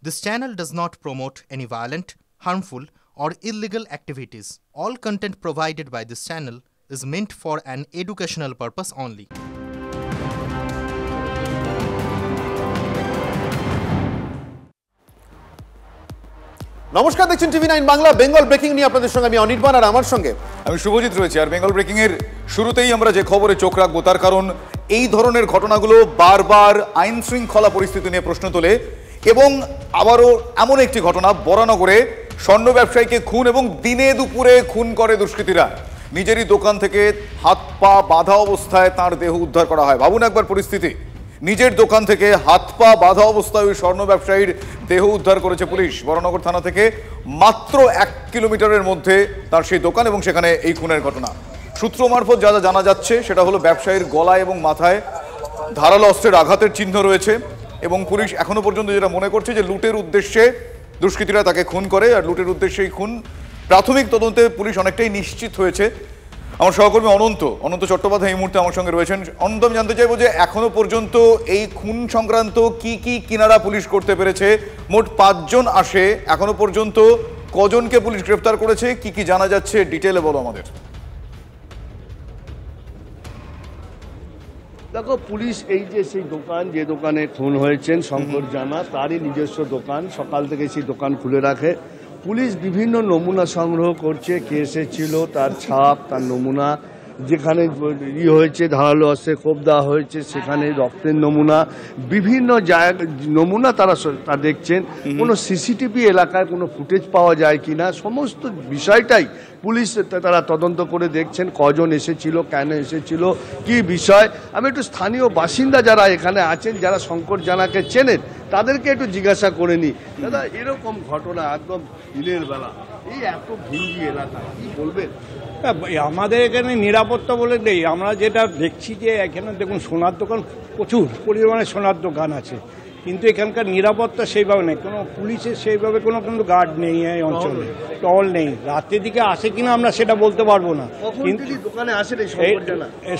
This channel does not promote any violent, harmful, or illegal activities. All content provided by this channel is meant for an educational purpose only. নমস্কার, দেখছেন TV 9 Bangla. Bengal breaking নিয়ে আপনাদের সঙ্গে আমি অনির্বাণ, আর আমার সঙ্গে আমি শুভজিৎ রয়েছি। আর বেঙ্গল ব্রেকিং এর শুরুতেই আমরা যে খবরে চোখ রাখবো, তার কারণ এই ধরনের ঘটনাগুলো বারবার আইন শৃঙ্খলা পরিস্থিতি নিয়ে প্রশ্ন তোলে। এবং আবারও এমন একটি ঘটনা, বরানগরে স্বর্ণ ব্যবসায়ীকে খুন এবং দিনে দুপুরে খুন করে দুষ্কৃতীরা। নিজেরই দোকান থেকে হাত পা বাঁধা অবস্থায় তার দেহ উদ্ধার করা হয়। ভাবুন একবার পরিস্থিতি, নিজের দোকান থেকে হাত পা বাঁধা অবস্থায় ওই স্বর্ণ ব্যবসায়ীর দেহ উদ্ধার করেছে পুলিশ। বরানগর থানা থেকে মাত্র 1 কিলোমিটারের মধ্যে তার সেই দোকান, এবং সেখানে এই খুনের ঘটনা। সূত্র মারফত যা যা জানা যাচ্ছে সেটা হলো ব্যবসায়ীর গলায় এবং মাথায় ধারালো অস্ত্রের আঘাতের চিহ্ন রয়েছে, এবং পুলিশ এখনো পর্যন্ত যেটা মনে করছে যে লুটের উদ্দেশ্যে দুষ্কৃতীরা তাকে খুন করে, আর লুটের উদ্দেশ্যে এই খুন। প্রাথমিক তদন্তে পুলিশ অনেকটাই নিশ্চিত হয়েছে। আমার সহকর্মী অনন্ত চট্টোপাধ্যায় এই মুহূর্তে আমার সঙ্গে রয়েছেন। অনন্ত, আমি জানতে চাইবো যে এখনো পর্যন্ত এই খুন সংক্রান্ত কি কি কিনারা পুলিশ করতে পেরেছে? মোট 5 জন আসে, এখনো পর্যন্ত কজনকে পুলিশ গ্রেফতার করেছে, কি কি জানা যাচ্ছে, ডিটেলে বলো আমাদের। দেখো, পুলিশ এই যে সেই দোকান, যে দোকানে খুন হয়েছেন শঙ্কর জানা, তারই নিজস্ব দোকান, সকাল থেকে সেই দোকান খুলে রাখে। পুলিশ বিভিন্ন নমুনা সংগ্রহ করছে, কে এসেছিল, তার ছাপ, তার নমুনা, যেখানে হয়েছে ধারালো অস্ত্রে কোপ দেওয়া হয়েছে সেখানে রক্তের নমুনা, বিভিন্ন জায়গা নমুনা তারা দেখছেন। কোনো সিসিটিভি এলাকায় কোনো ফুটেজ পাওয়া যায় কিনা, সমস্ত বিষয়টাই পুলিশ তারা তদন্ত করে দেখছেন। কজন এসেছিল, কেন এসেছিল, কি বিষয়। আমি একটু স্থানীয় বাসিন্দা যারা এখানে আছেন, যারা শঙ্কর জানাকে চেনেন, তাদেরকে একটু জিজ্ঞাসা করে নিই। দাদা, এরকম ঘটনা একদম দিনের বেলা, এই এত ভিড়ি এলাকা, কি বলবেন? আমাদের এখানে নিরাপত্তা বলে নেই। আমরা যেটা দেখছি যে এখানে দেখুন সোনার দোকান, প্রচুর পরিমাণে সোনার দোকান আছে, কিন্তু এখানকার নিরাপত্তা সেইভাবে নেই। কোনো পুলিশের সেইভাবে কোনো কিন্তু গার্ড নেই এই অঞ্চলে, টহল নেই। রাতের দিকে আসে কিনা আমরা সেটা বলতে পারবো না। কিন্তু দোকানে আসেন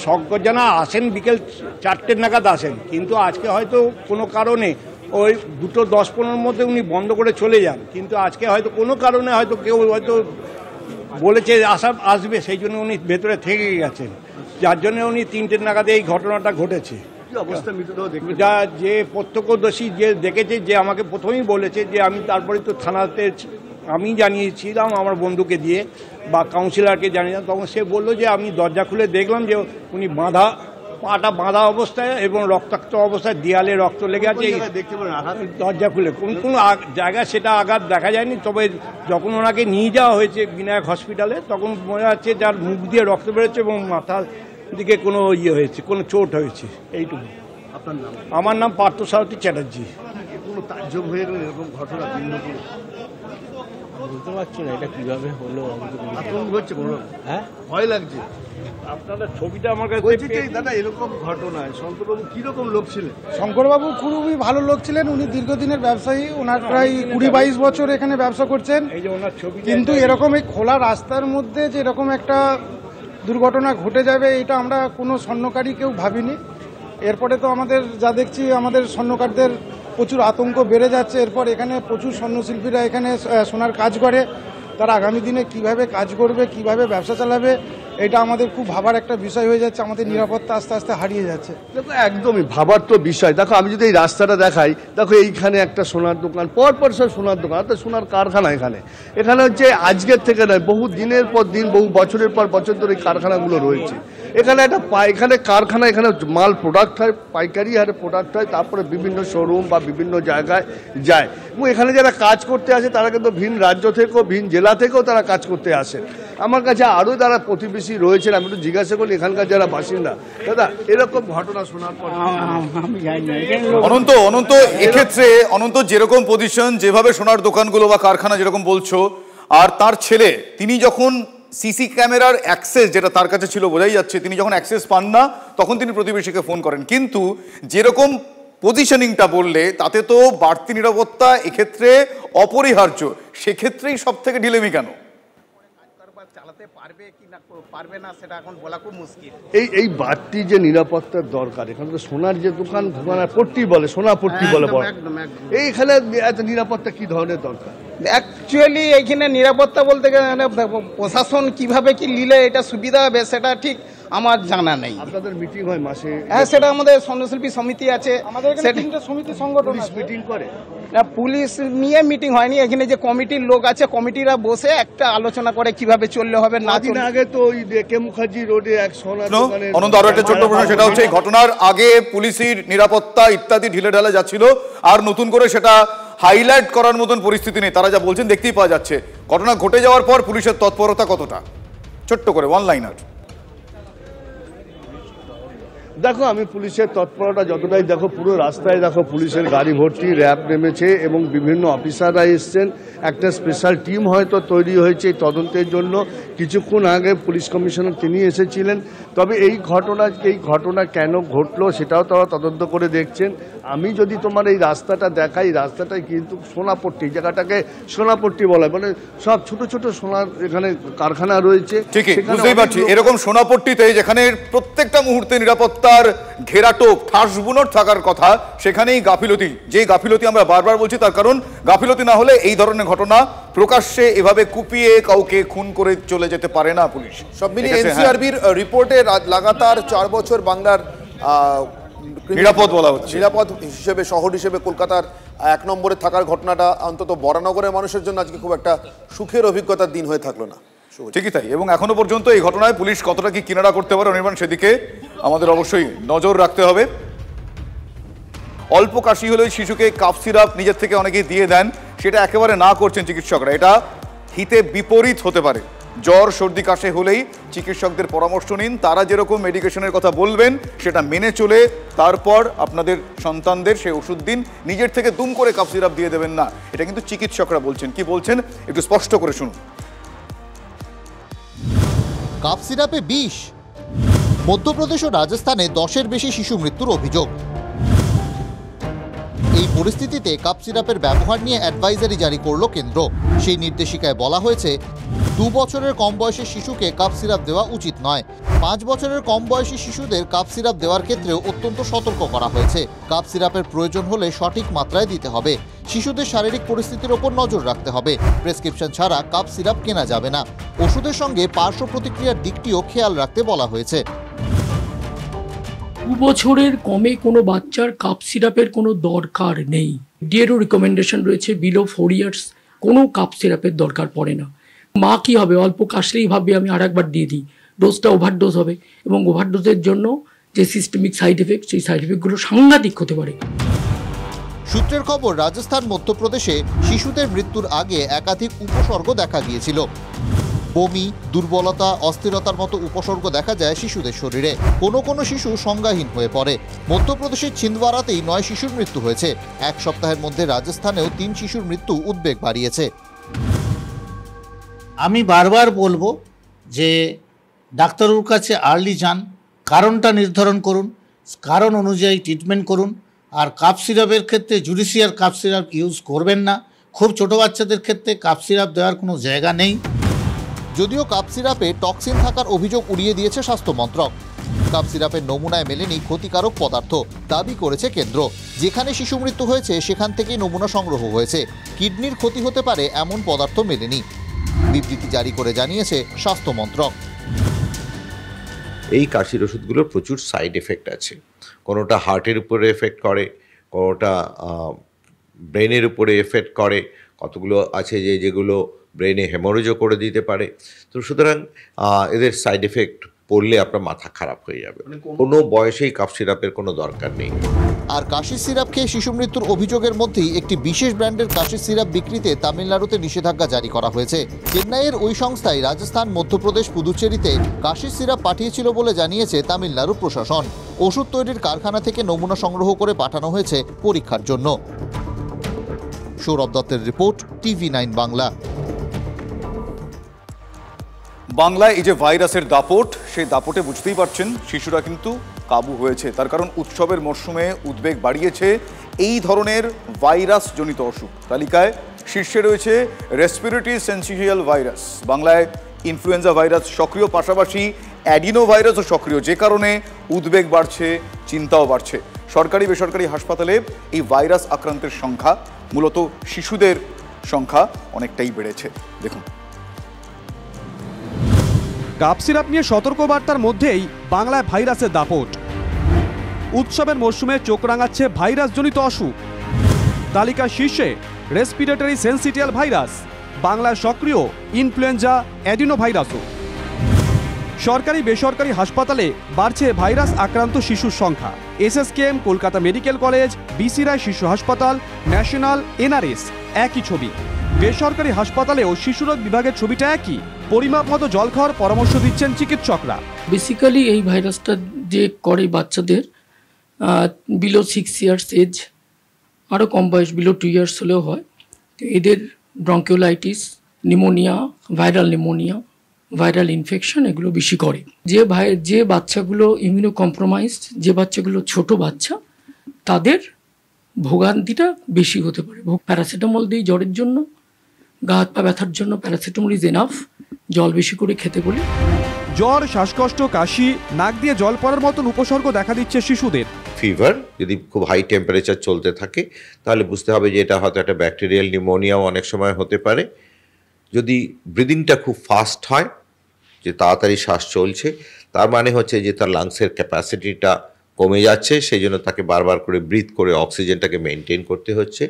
শঙ্কর জানা আসেন বিকেল 4টে নাগাদ আসেন, কিন্তু আজকে হয়তো কোনো কারণে ওই 2:10-15 মধ্যে উনি বন্ধ করে চলে যান। কিন্তু আজকে হয়তো কোনো কারণে হয়তো কেউ হয়তো বলেছে আসবে, সেই জন্য উনি ভেতরে থেকে গেছেন, যার জন্য উনি 3টে নাগাদে এই ঘটনাটা ঘটেছে। যা যে প্রত্যক্ষদর্শী যে দেখেছে, যে আমাকে প্রথমেই বলেছে, যে আমি তারপরে তো থানাতে আমি জানিয়েছিলাম আমার বন্ধুকে দিয়ে বা কাউন্সিলরকে জানিয়েছিলাম, তখন সে বললো যে আমি দরজা খুলে দেখলাম যে উনি পাটা বাঁধা অবস্থায় এবং রক্তাক্ত অবস্থায়, দেয়ালে রক্ত লেগে আছে। দরজা খুলে কোন জায়গায় সেটা আঘাত দেখা যায়নি, তবে যখন ওনাকে নিয়ে যাওয়া হয়েছে বিনায়ক হসপিটালে, তখন মনে হচ্ছে যার মুখ দিয়ে রক্ত বেরোচ্ছে এবং মাথার দিকে কোনো হয়েছে, কোনো চোট হয়েছে, এইটুকু। আপনার নাম? আমার নাম পার্থসারথী চ্যাটার্জি। কোনো তাজ্জব হয়ে গেল এরকম ঘটনা? বুঝতে পারছি না এটা কিভাবে হলো। আতঙ্ক হচ্ছে, হ্যাঁ, ভয় লাগছে। আপনারা ছবিটা আমার কাছে দাদা, এরকম ঘটনায় শঙ্করবাবু কিরকম লোক ছিলেন? শঙ্করবাবু খুবই ভালো লোক ছিলেন। উনি দীর্ঘদিনের ব্যবসায়ী, ওনার প্রায় 20-22 বছর এখানে ব্যবসা করছেন। এই যে ওনার ছবি, কিন্তু এরকম এই খোলা রাস্তার মধ্যে যে এরকম একটা দুর্ঘটনা ঘটে যাবে, এটা আমরা কোনো স্বর্ণকারী কেউ ভাবিনি। এরপরে তো আমাদের যা দেখছি, আমাদের স্বর্ণকারদের প্রচুর আতঙ্ক বেড়ে যাচ্ছে। এরপর এখানে প্রচুর স্বর্ণশিল্পীরা এখানে সোনার কাজ করে, তারা আগামী দিনে কিভাবে কাজ করবে, কিভাবে ব্যবসা চালাবে, এটা আমাদের খুব ভাবার একটা বিষয় হয়ে যাচ্ছে। আমাদের নিরাপত্তা আস্তে আস্তে হারিয়ে যাচ্ছে। দেখো, একদমই ভাবার তো বিষয়। দেখো, আমি যদি এই রাস্তাটা দেখাই, দেখো এইখানে একটা সোনার দোকান, পরপর সব সোনার দোকান, অর্থাৎ সোনার কারখানা। এখানে হচ্ছে আজকের থেকে নয়, বহু দিনের পর দিন, বহু বছরের পর বছর ধরে এই কারখানাগুলো রয়েছে। এখানে একটা এখানে কারখানা, এখানে মাল প্রোডাক্ট হয়, পাইকারি হারে প্রোডাক্ট হয়, তারপরে বিভিন্ন শোরুম বা বিভিন্ন জায়গায় যায়। এবং এখানে যারা কাজ করতে আসে তারা কিন্তু ভিন রাজ্য থেকেও, ভিন জেলা থেকেও তারা কাজ করতে আসে। আমার কাছে আরও যারা প্রতিবেশী রয়েছেন, আমি একটু জিজ্ঞাসা করি এখানকার যারা বাসিন্দা। দাদা, এরকম ঘটনা শোনার পর অনন্ত এক্ষেত্রে যেরকম পজিশন, যেভাবে সোনার দোকানগুলো বা কারখানা যেরকম বলছো, আর তার ছেলে তিনি যখন সিসি ক্যামেরার অ্যাক্সেস যেটা তার কাছে ছিল, বোঝাই যাচ্ছে তিনি যখন অ্যাক্সেস পান না তখন তিনি প্রতিবেশীকে ফোন করেন। কিন্তু যেরকম পজিশনিংটা বললে, তাতে তো বাড়তি নিরাপত্তা এক্ষেত্রে অপরিহার্য। সেক্ষেত্রেই সব থেকে ঢিলেমি কেন? চালাতে পারবে কি না পারবে না সেটা এখন বলা খুব মুশকিল। এই বাড়তি যে নিরাপত্তার দরকার, এখানে তো সোনার যে দোকান পট্টি বলে, সোনা পট্টি বলে, এইখানে এত নিরাপত্তা কি ধরনের দরকার? অ্যাকচুয়ালি এইখানে নিরাপত্তা বলতে গেলে প্রশাসন কিভাবে কি নিলে এটা সুবিধা হবে সেটা ঠিক আমার জানা নেই। আপনাদের মিটিং হয় মাসে? হ্যাঁ, সেটা আমাদের স্বর্ণশিল্পী সমিতি আছে, আমাদের সমিতি সংগঠন মিটিং করে না, পুলিশ নিয়ে মিটিং হয়নি। এখানে যে কমিটির লোক আছে, কমিটিরা বসে একটা আলোচনা করে কিভাবে চললে হবে না চললে। আগে তো ওই কে মুখার্জি রোডে এক সোনার দোকানে অনন্ত আরো একটা ছোট্ট প্রশ্ন, সেটা হচ্ছে এই ঘটনার আগে পুলিশের নিরাপত্তা ইত্যাদি ঢিলে ঢালা যাচ্ছিল, আর নতুন করে সেটা হাইলাইট করার মতন পরিস্থিতি নেই। তারা যা বলছেন দেখতেই পাওয়া যাচ্ছে। ঘটনা ঘটে যাওয়ার পর পুলিশের তৎপরতা কতটা, ছোট্ট করে ওয়ান লাইনার। দেখো, আমি পুলিশের তৎপরতা যতটাই দেখো, পুরো রাস্তায় দেখো পুলিশের গাড়ি ভর্তি, র্যাব নেমেছে এবং বিভিন্ন অফিসাররা এসছেন। একটা স্পেশাল টিম হয়তো তৈরি হয়েছে তদন্তের জন্য। কিছুক্ষণ আগে পুলিশ কমিশনার তিনি এসেছিলেন। তবে এই ঘটনা কেন ঘটলো সেটাও তারা তদন্ত করে দেখছেন। আমি যদি তোমার এই রাস্তাটা দেখাই, রাস্তাটাই কিন্তু সোনাপট্টি, জায়গাটাকে সোনাপট্টি বলা হয়, মানে সব ছোট ছোট সোনার এখানে কারখানা রয়েছে। ঠিকই, বুঝতেই পারছি। এরকম সোনাপট্টিতে যেখানে প্রত্যেকটা মুহূর্তে নিরাপত্তার ঘেরাটোপ ঠাস বুনোট থাকার কথা, সেখানেই গাফিলতি। যে গাফিলতি আমরা বারবার বলছি, তার কারণ গাফিলতি না হলে এই ধরনের ঘটনা প্রকাশ্যে এভাবে কুপিয়ে কাউকে খুন করে চলে যেতে পারে না পুলিশ। সব মিলিয়ে এনসিআরবির রিপোর্টে লাগাতার 4 বছর বাংলার নিরাপদ বলা হচ্ছে, নিরাপদ হিসেবে শহর হিসেবে কলকাতার 1 নম্বরে থাকার ঘটনাটা অন্তত বরানগরের মানুষের জন্য আজকে খুব একটা সুখের অভিজ্ঞতার দিন হয়ে থাকলো না। ঠিকই তাই। এবং এখনো পর্যন্ত এই ঘটনায় পুলিশ কতটা কি কিনারা করতে পারে অনির্বাণ, সেদিকে আমাদের অবশ্যই নজর রাখতে হবে। অল্প কাশি হলেও শিশুকে কাফ সিরাপ নিজের থেকে অনেকেই দিয়ে দেন, সেটা একেবারে না করছেন চিকিৎসকরা। এটা হিতে বিপরীত হতে পারে। জ্বর সর্দি কাশি হলেই চিকিৎসকদের পরামর্শ নিন। তারা যেরকম মেডিকেশনের কথা বলবেন সেটা মেনে চলে তারপর আপনাদের সন্তানদের সেই ওষুধ দিন। নিজের থেকে দুম করে কাফ সিরাপ দিয়ে দেবেন না। এটা কিন্তু চিকিৎসকরা বলছেন। কি বলছেন একটু স্পষ্ট করে শুনুন। কাফ সিরাপে বিষ। মধ্যপ্রদেশ ও রাজস্থানে 10-এর বেশি শিশু মৃত্যুর অভিযোগ। এই পরিস্থিতিতে কাপ সিরাপের ব্যবহার নিয়ে অ্যাডভাইজারি জারি করল কেন্দ্র। সেই নির্দেশিকায় বলা হয়েছে 2 বছরের কম বয়সী শিশুকে কাপ সিরাপ দেওয়া উচিত নয়। 5 বছরের কম বয়সী শিশুদের কাপ সিরাপ দেওয়ার ক্ষেত্রেও অত্যন্ত সতর্ক করা হয়েছে। কাপ সিরাপের প্রয়োজন হলে সঠিক মাত্রায় দিতে হবে। শিশুদের শারীরিক পরিস্থিতির ওপর নজর রাখতে হবে। প্রেসক্রিপশন ছাড়া কাপ সিরাপ কেনা যাবে না। ওষুধের সঙ্গে পার্শ্ব প্রতিক্রিয়ার দিকটিও খেয়াল রাখতে বলা হয়েছে। 2 বছরের কমে কোনো বাচ্চার কাপ সিরাপের কোনো দরকার নেই। ডিএরও রিকমেন্ডেশন রয়েছে বিলো 4 ইয়ার্স কোনো কাপ সিরাপের দরকার পড়ে না। মা কি হবে, অল্প কাশলেই ভাববে আমি আরেকবার দিয়ে দিই, ডোজটা ওভারডোজ হবে এবং ওভারডোজের জন্য যে সিস্টেমিক সাইড এফেক্ট, সেই সাইড এফেক্টগুলো সাংঘাতিক হতে পারে। সূত্রের খবর, রাজস্থান মধ্যপ্রদেশে শিশুদের মৃত্যুর আগে একাধিক উপসর্গ দেখা গিয়েছিল। বমি, দুর্বলতা, অস্থিরতার মতো উপসর্গ দেখা যায় শিশুদের শরীরে। কোনো শিশু সংজ্ঞাহীন হয়ে পড়ে। মধ্যপ্রদেশের ছিন্দওয়ারাতেই 9 শিশুর মৃত্যু হয়েছে। 1 সপ্তাহের মধ্যে রাজস্থানেও 3 শিশুর মৃত্যু উদ্বেগ বাড়িয়েছে। আমি বারবার বলবো যে ডাক্তারের কাছে আর্লি যান, কারণটা নির্ধারণ করুন, কারণ অনুযায়ী ট্রিটমেন্ট করুন। আর কাপ সিরাপের ক্ষেত্রে জুডিশিয়াল কাপ সিরাপ ইউজ করবেন না। খুব ছোট বাচ্চাদের ক্ষেত্রে কাপ সিরাপ দেওয়ার কোনো জায়গা নেই। যদিও কাপ সিরাপে টক্সিন থাকার অভিযোগ উড়িয়ে দিয়েছে স্বাস্থ্য মন্ত্রক। কাপ সিরাপের নমুনায় মেলেনি ক্ষতিকারক পদার্থ, দাবি করেছে কেন্দ্র। যেখানে শিশু মৃত্যু হয়েছে সেখান থেকেই নমুনা সংগ্রহ হয়েছে। কিডনির ক্ষতি হতে পারে এমন পদার্থ মেলেনি। বিবৃতি জারি করে জানিয়েছে স্বাস্থ্য মন্ত্রক। এই কাশির ওষুধগুলোর প্রচুর সাইড এফেক্ট আছে। কোনোটা হার্টের উপরে এফেক্ট করে, কোনোটা ব্রেনের উপরে এফেক্ট করে, কতগুলো আছে যেগুলো ব্রেনে হেমোরেজও করে দিতে পারে। তো সুতরাং এদের সাইড এফেক্ট পড়লে আপনার মাথা খারাপ হয়ে যাবে। কোনো বয়সেই কাফ সিরাপের কোনো দরকার নেই। আর কাশির সিরাপ খেয়ে শিশু মৃত্যুর অভিযোগের মধ্যেই একটি বিশেষ ব্র্যান্ডের কাশির সিরাপ বিক্রিতে তামিলনাড়ুতে নিষেধাজ্ঞা জারি করা হয়েছে। চেন্নাইয়ের ওই সংস্থায় রাজস্থান, মধ্যপ্রদেশ, পুদুচেরিতে কাশির সিরাপ পাঠিয়েছিল বলে জানিয়েছে তামিলনাড়ু প্রশাসন। ওষুধ তৈরির কারখানা থেকে নমুনা সংগ্রহ করে পাঠানো হয়েছে পরীক্ষার জন্য। সৌরভ দত্তের রিপোর্ট, TV9 বাংলা। বাংলায় এই যে ভাইরাসের দাপট, সেই দাপটে বুঝতেই পারছেন শিশুরা কিন্তু কাবু হয়েছে। তার কারণ উৎসবের মরশুমে উদ্বেগ বাড়িয়েছে এই ধরনের ভাইরাস জনিত অসুখ। তালিকায় শীর্ষে রয়েছে রেসপিরেটরি সিনসিটিয়াল ভাইরাস। বাংলায় ইনফ্লুয়েঞ্জা ভাইরাস সক্রিয়, পাশাপাশি অ্যাডিনো ভাইরাসও সক্রিয়, যে কারণে উদ্বেগ বাড়ছে, চিন্তাও বাড়ছে। সরকারি বেসরকারি হাসপাতালে এই ভাইরাস আক্রান্তের সংখ্যা, মূলত শিশুদের সংখ্যা অনেকটাই বেড়েছে। দেখুন, কাপ সিরাপ নিয়ে সতর্কবার্তার মধ্যেই বাংলায় ভাইরাসের দাপট। উৎসবের মরশুমে চোখ রাঙাচ্ছে ভাইরাসজনিত অসুখ। তালিকার শীর্ষে রেসপিরেটরি সেন্সিটিয়াল ভাইরাস, বাংলায় সক্রিয় ইনফ্লুয়েঞ্জা অ্যাডিনো ভাইরাসও। সরকারি বেসরকারি হাসপাতালে বাড়ছে ভাইরাস আক্রান্ত শিশুর সংখ্যা। SSKM, Kolkata medical college, BC Roy শিশু হাসপাতাল, ন্যাশনাল, এনআরএস একই ছবি। বেসরকারি হাসপাতালেও শিশুরোগ বিভাগের ছবিটা একই। পরিমাপ মতো জল খাওয়ার পরামর্শ দিচ্ছেন চিকিৎসকরা। বেসিক্যালি এই ভাইরাসটা যে করে বাচ্চাদের বিলো 6 ইয়ার্স এজ, আরও কম বয়স বিলো 2 ইয়ার্স হলেও হয়। এদের bronchiolitis, pneumonia, viral pneumonia, viral infection এগুলো বেশি করে। যে বাচ্চাগুলো ইমিউনো কম্প্রোমাইজড, যে বাচ্চাগুলো ছোট বাচ্চা, তাদের ভোগান্তিটা বেশি হতে পারে। প্যারাসিটামল দিই জ্বরের জন্য, গা হাত পা ব্যথার জন্য প্যারাসিটামল ইজ এনাফ, জল বেশি করে খেতে বলি। জ্বর, শ্বাসকষ্ট, কাশি, নাক দিয়ে জল পড়ার মতন উপসর্গ দেখা দিচ্ছে শিশুদের। ফিভার যদি খুব হাই টেম্পারেচার চলতে থাকে তাহলে বুঝতে হবে যে এটা হয়তো একটা ব্যাকটেরিয়াল নিউমোনিয়াও অনেক সময় হতে পারে। যদি ব্রিদিংটা খুব ফাস্ট হয়, যে তাড়াতাড়ি শ্বাস চলছে, তার মানে হচ্ছে যে তার লাংসের ক্যাপাসিটিটা কমে যাচ্ছে, সেই জন্য তাকে বারবার করে ব্রিথ করে অক্সিজেনটাকে মেনটেন করতে হচ্ছে।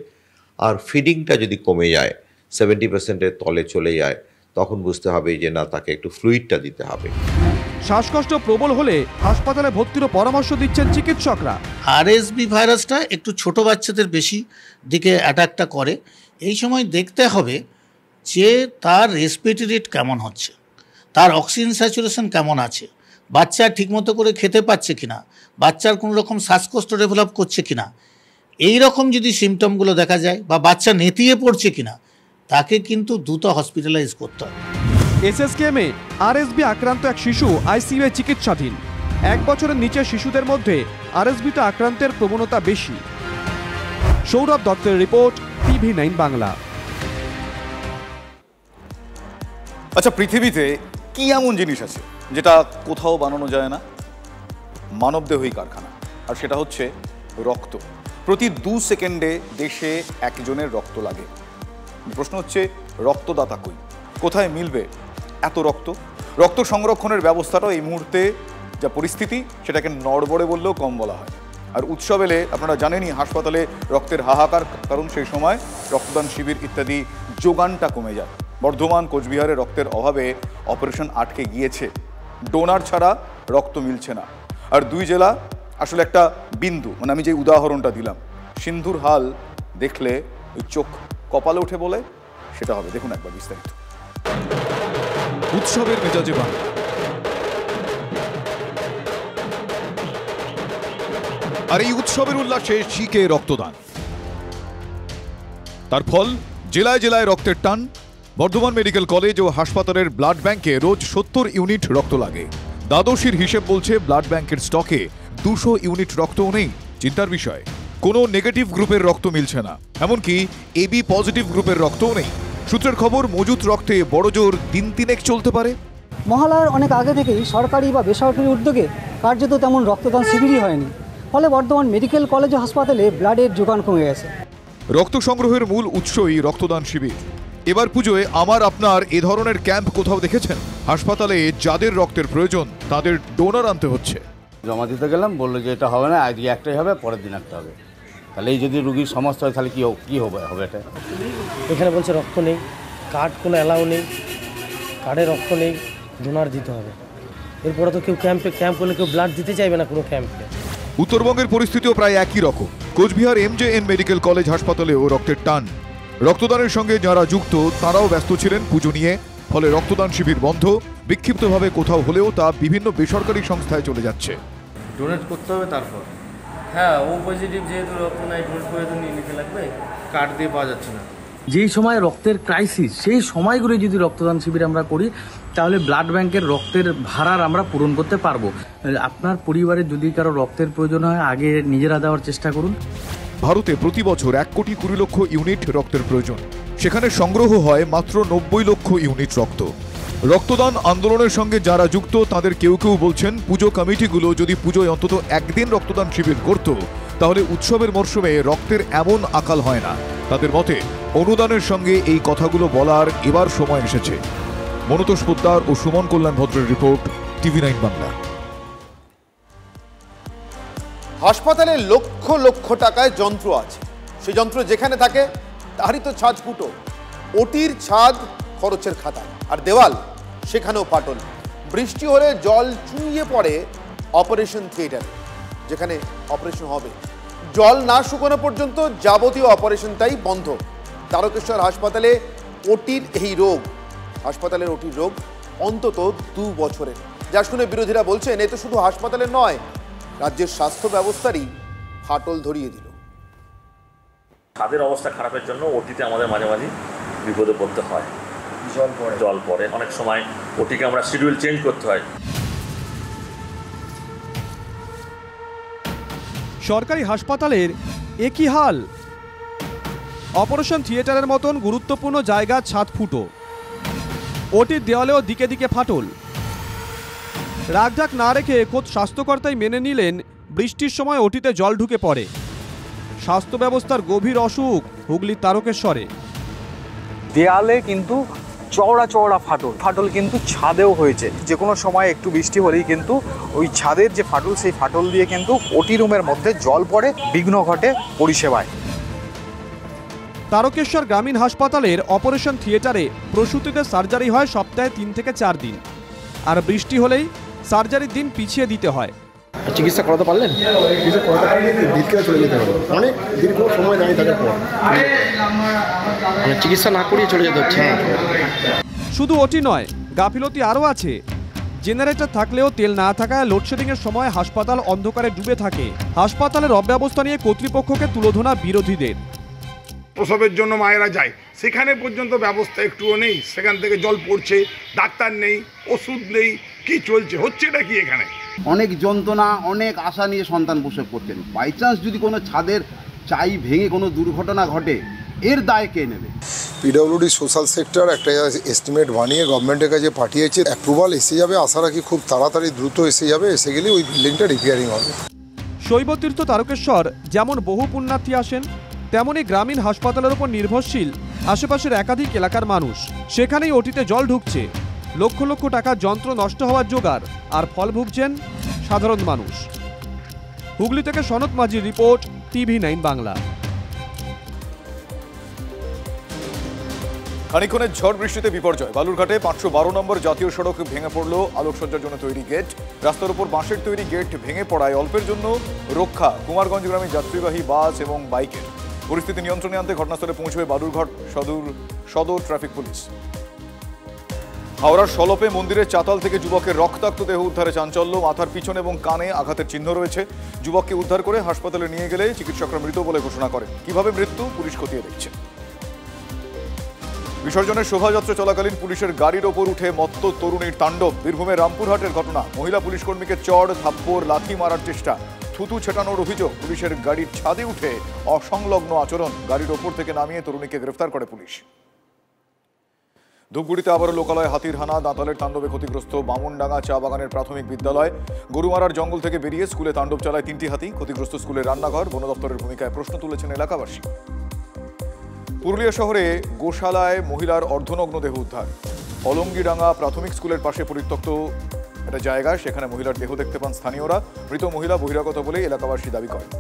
আর ফিডিংটা যদি কমে যায়, 70%-এর তলে চলে যায়, তখন বুঝতে হবে যে না, তাকে একটু ফ্লুইডটা দিতে হবে। শ্বাসকষ্ট প্রবল হলে হাসপাতালে ভর্তিরও পরামর্শ দিচ্ছেন চিকিৎসকরা। আরএসবি ভাইরাসটা একটু ছোট বাচ্চাদের বেশি দিকে অ্যাটাকটা করে। এই সময় দেখতে হবে যে তার রেসপিরেটরি রেট কেমন হচ্ছে, তার অক্সিজেন স্যাচুরেশন কেমন আছে, বাচ্চা ঠিকমতো করে খেতে পাচ্ছে কিনা, বাচ্চার কোনো রকম শ্বাসকষ্ট ডেভেলপ করছে কিনা। এই রকম যদি সিমটমগুলো দেখা যায় বা বাচ্চা নেতিয়ে পড়ছে কিনা, তাকে কিন্তু দ্রুত হসপিটালাইজ করতে হবে। এসএসকেএমে আরএসবি আক্রান্ত এক শিশু আইসিইউ এ চিকিৎসাধীন। 1 বছরের নিচে শিশুদের মধ্যে আরএসবিতে আক্রান্তের প্রবণতা বেশি। সৌরভ দত্তের রিপোর্ট, TV9 বাংলা। আচ্ছা, পৃথিবীতে কি এমন জিনিস আছে যেটা কোথাও বানানো যায় না? মানবদেহই কারখানা, আর সেটা হচ্ছে রক্ত। প্রতি 2 সেকেন্ডে দেশে একজনের রক্ত লাগে। প্রশ্ন হচ্ছে, রক্তদাতা কই? কোথায় মিলবে এত রক্ত? রক্ত সংরক্ষণের ব্যবস্থাটাও এই মুহূর্তে যা পরিস্থিতি, সেটাকে নড়বড়ে বললেও কম বলা হয়। আর উৎসব এলে আপনারা জানেনই হাসপাতালে রক্তের হাহাকার, কারণ সেই সময় রক্তদান শিবির ইত্যাদি যোগানটা কমে যায়। বর্ধমান, কোচবিহারে রক্তের অভাবে অপারেশন আটকে গিয়েছে। ডোনার ছাড়া রক্ত মিলছে না। আর 2 জেলা আসলে একটা বিন্দু। মানে আমি যে উদাহরণটা দিলাম, সিন্ধুর হাল দেখলে ওই চোখ কপালে ওঠে বলে সেটা হবে। দেখুন একবার বিস্তারিত। উৎসবের মেজাজে বাংলা। আর এই উৎসবের উল্লাসে শিখে রক্তদান, তার ফল জেলায় জেলায় রক্তের টান। বর্ধমান মেডিকেল কলেজ ও হাসপাতালের ব্লাড ব্যাংকে রোজ 70 ইউনিট রক্ত লাগে। দ্বাদশীর হিসেব বলছে ব্লাড ব্যাংকের স্টকে 200 ইউনিট রক্তও নেই। চিন্তার বিষয়, কোনো নেগেটিভ গ্রুপের রক্ত মিলছে না, এমনকি এবি পজিটিভ গ্রুপের রক্তও নেই। সূত্রের খবর, মজুত রক্তে বড়জোর দিন 3 চলতে পারে। মহালয়ার অনেক আগে থেকেই সরকারি বা বেসরকারি উদ্যোগে কার্যত তেমন রক্তদান শিবিরই হয়নি। ফলে বর্ধমান মেডিকেল কলেজ ও হাসপাতালে ব্লাডের যোগান কমে গেছে। রক্ত সংগ্রহের মূল উৎসই রক্তদান শিবির। এবার পুজোয় আমার আপনার এ ধরনের ক্যাম্প কোথাও দেখেছেন? হাসপাতালে যাদের রক্তের প্রয়োজন তাদের ডোনার আনতে হচ্ছে। জমা দিতে গেলাম, বললো যে এটা হবে না, আজকে একটাই হবে, পরের দিন একটা হবে। তাহলে এই যদি রুগীর সমস্যা হয় তাহলে কি হবে এটা? এখানে বলছে রক্ত নেই, কার্ড কোনো অ্যালাউ নেই, কার্ডে রক্ত নেই, ডোনার দিতে হবে। এরপরে তো কেউ ক্যাম্প করলে কেউ ব্লাড দিতে চাইবে না কোনো ক্যাম্পে। উত্তরবঙ্গের পরিস্থিতিও প্রায় একই রকম। কোচবিহার MJN মেডিকেল কলেজ হাসপাতালেও রক্তের টান। রক্তদানের সঙ্গে যারা যুক্ত তারাও ব্যস্ত ছিলেন পুজো নিয়ে। ফলে রক্তদান শিবির বন্ধ। বিক্ষিপ্তভাবে কোথাও হলেও তা বিভিন্ন বেসরকারি সংস্থায় চলে যাচ্ছে। ডোনেট করতে হবে, তারপর হ্যাঁ, ও পজিটিভ যেহেতু রক্ত নাই, ডোনেট করে তো নিয়ে নিতে লাগবে, কার্ড দিয়ে পাওয়া যাচ্ছে না। যেই সময় রক্তের ক্রাইসিস, সেই সময়গুলো যদি রক্তদান শিবির আমরা করি, তাহলে ব্লাড ব্যাংকের রক্তের ভাড়ার আমরা পূরণ করতে পারবো। আপনার পরিবারে যদি কারো রক্তের প্রয়োজন হয়, আগে নিজেরা দেওয়ার চেষ্টা করুন। ভারতে প্রতি বছর 1,20,00,000 ইউনিট রক্তের প্রয়োজন। সেখানে সংগ্রহ হয় মাত্র 90 লক্ষ ইউনিট রক্ত। রক্তদান আন্দোলনের সঙ্গে যারা যুক্ত তাদের কেউ কেউ বলছেন পুজো কমিটিগুলো যদি পুজোয় অন্তত একদিন রক্তদান শিবির করত তাহলে উৎসবের মরশুমে রক্তের এমন আকাল হয় না। তাদের মতে অনুদানের সঙ্গে এই কথাগুলো বলার এবার সময় এসেছে। মনতোষ পোদ্দার ও সুমন কল্যাণ ভদ্রের রিপোর্ট, TV9 বাংলা। হাসপাতালে লক্ষ লক্ষ টাকায় যন্ত্র আছে, সেই যন্ত্র যেখানে থাকে তারই তো ছাদ ফুটো। ওটির ছাদ খরচের খাতায়, আর দেওয়াল সেখানেও ফাটল। বৃষ্টি হলে জল চুইয়ে পড়ে অপারেশন থিয়েটারে, যেখানে অপারেশন হবে। জল না শুকানো পর্যন্ত যাবতীয় অপারেশনটাই বন্ধ। তারকেশ্বর হাসপাতালে ওটির এই রোগ, হাসপাতালের ওটির রোগ অন্তত 2 বছরের, যা শুনে বিরোধীরা বলছেন এ তো শুধু হাসপাতালের নয়, রাজ্যের স্বাস্থ্য ব্যবস্থারই ফাটল ধরিয়ে দিল। ছাদের অবস্থা খারাপের জন্য ওটিতে আমাদের মাঝে মাঝে বিপদে পড়তে হয়। জল পড়ে, অনেক সময় ওটিকে আমরা শিডিউল চেঞ্জ করতে হয়। সরকারি হাসপাতালের একই হাল। অপারেশন থিয়েটারের মতন গুরুত্বপূর্ণ জায়গা ছাদ ফুটো, ওটির দেওয়ালেও দিকে দিকে ফাটল। রাগঢাক না রেখে খোদ স্বাস্থ্যকর্তাই মেনে নিলেন বৃষ্টির সময় ওটিতে জল ঢুকে পড়ে। স্বাস্থ্য ব্যবস্থার গভীর অসুখ হুগলির তারকেশ্বরে। দেয়ালে কিন্তু চওড়া চওড়া ফাটল কিন্তু ছাদেও হয়েছে। যে কোনো সময় একটু বৃষ্টি হলেই কিন্তু ওই ছাদের যে ফাটল, সেই ফাটল দিয়ে কিন্তু ওটি রুমের মধ্যে জল পড়ে, বিঘ্ন ঘটে পরিষেবায়। তারকেশ্বর গ্রামীণ হাসপাতালের অপারেশন থিয়েটারে প্রসূতিদের সার্জারি হয় সপ্তাহে 3 থেকে 4 দিন, আর বৃষ্টি হলেই সার্জারির দিন পিছিয়ে দিতে হয়। চিকিৎসা করাতে পারলেন? চিকিৎসা করাতে পারলে দিলকে চলে যেতে হবে, অনেক দীর্ঘ সময় দাঁড়িয়ে থাকার পর চিকিৎসা না করিয়ে চলে যেতে হচ্ছে। শুধু ওটি নয়, গাফিলতি আরও আছে। জেনারেটর থাকলেও তেল না থাকায় লোডশেডিংয়ের সময় হাসপাতাল অন্ধকারে ডুবে থাকে। হাসপাতালের অব্যবস্থা নিয়ে কর্তৃপক্ষকে তুলোধনা বিরোধীদের। প্রসবের জন্য মায়েরা যায়, সেখানে পর্যন্ত ব্যবস্থা একটুও নেই। সেখান থেকে জল পড়ছে, ডাক্তার নেই, ওষুধ নেই, কি চলছে, হচ্ছেটা কি এখানে? অনেক যন্ত্রণা, অনেক আশা নিয়ে সন্তান প্রসব করতেন। বাই চান্স যদি কোনো ছাদের চাই ভেঙে কোনো দুর্ঘটনা ঘটে, এর দায় কে নেবে? পিডব্লিউডি সোশ্যাল সেক্টর একটা এস্টিমেট বানিয়ে গভর্নমেন্টের কাছে পাঠিয়েছে, অ্যাপ্রুভাল এসে যাবে। আশা রাখি খুব তাড়াতাড়ি দ্রুত এসে যাবে, এসে গেলে ওই বিল্ডিংটা রিপেয়ারিং হবে। শৈবতীর্থ তারকেশ্বর যেমন বহু পুণ্যার্থী আসেন, তেমনই গ্রামীণ হাসপাতালের উপর নির্ভরশীল আশেপাশের একাধিক এলাকার মানুষ। সেখানেই ওটিতে জল ঢুকছে, লক্ষ লক্ষ টাকার যন্ত্র নষ্ট হওয়ার জোগাড়, আর ফল ভুগছেন সাধারণ মানুষ। হুগলি থেকে সনত মাঝির রিপোর্ট, TV9 বাংলা। খানিকক্ষণের ঝড় বৃষ্টিতে বিপর্যয়। বালুরঘাটে 512 নম্বর জাতীয় সড়ক ভেঙে পড়ল আলোকসজ্জার জন্য তৈরি গেট। রাস্তার উপর বাঁশের তৈরি গেট ভেঙে পড়ায় অল্পের জন্য রক্ষা কুমারগঞ্জ গ্রামে যাত্রীবাহী বাস এবং বাইকের। পরিস্থিতি নিয়ন্ত্রণে আনতে ঘটনাস্থলে পৌঁছবে বালুরঘাট সদর ট্রাফিক পুলিশ। হাওড়ার সলপে মন্দিরের চাতাল থেকে যুবকের রক্তাক্ত দেহ উদ্ধারে চাঞ্চল্য। মাথার পিছনে এবং কানে আঘাতের চিহ্ন রয়েছে। যুবককে উদ্ধার করে হাসপাতালে নিয়ে গেলে চিকিৎসকরা মৃত বলে ঘোষণা করেন। কিভাবে মৃত্যু পুলিশ খতিয়ে দেখছে। বিসর্জনের শোভাযাত্রা চলাকালীন পুলিশের গাড়ির ওপর উঠে মত্ত তরুণীর তাণ্ডব। বীরভূমের রামপুরহাটের ঘটনা। মহিলা পুলিশ কর্মীকে চড়, থাপ্পড়, লাথি মারার চেষ্টা, থুতু ছেটানোর অভিযোগ। পুলিশের গাড়ির ছাদে উঠে অসংলগ্ন আচরণ। গাড়ির ওপর থেকে নামিয়ে তরুণীকে গ্রেফতার করে পুলিশ। ধূপগুড়িতে আবারও লোকালয়ে হাতির হানা। দাঁতালের তাণ্ডবে ক্ষতিগ্রস্ত বামুনডাঙ্গা চা বাগানের প্রাথমিক বিদ্যালয়। গরুমারার জঙ্গল থেকে বেরিয়ে স্কুলে তাণ্ডব চালায় 3টি হাতি। ক্ষতিগ্রস্ত স্কুলের রান্নাঘর। বন দপ্তরের ভূমিকায় প্রশ্ন তুলেছেন এলাকাবাসী। পুরুলিয়া শহরে গোশালায় মহিলার অর্ধনগ্ন দেহ উদ্ধার। অলঙ্গিডাঙ্গা প্রাথমিক স্কুলের পাশে পরিত্যক্ত একটা জায়গায় সেখানে মহিলার দেহ দেখতে পান স্থানীয়রা। মৃত মহিলা বহিরাগত বলেই এলাকাবাসী দাবি করেন।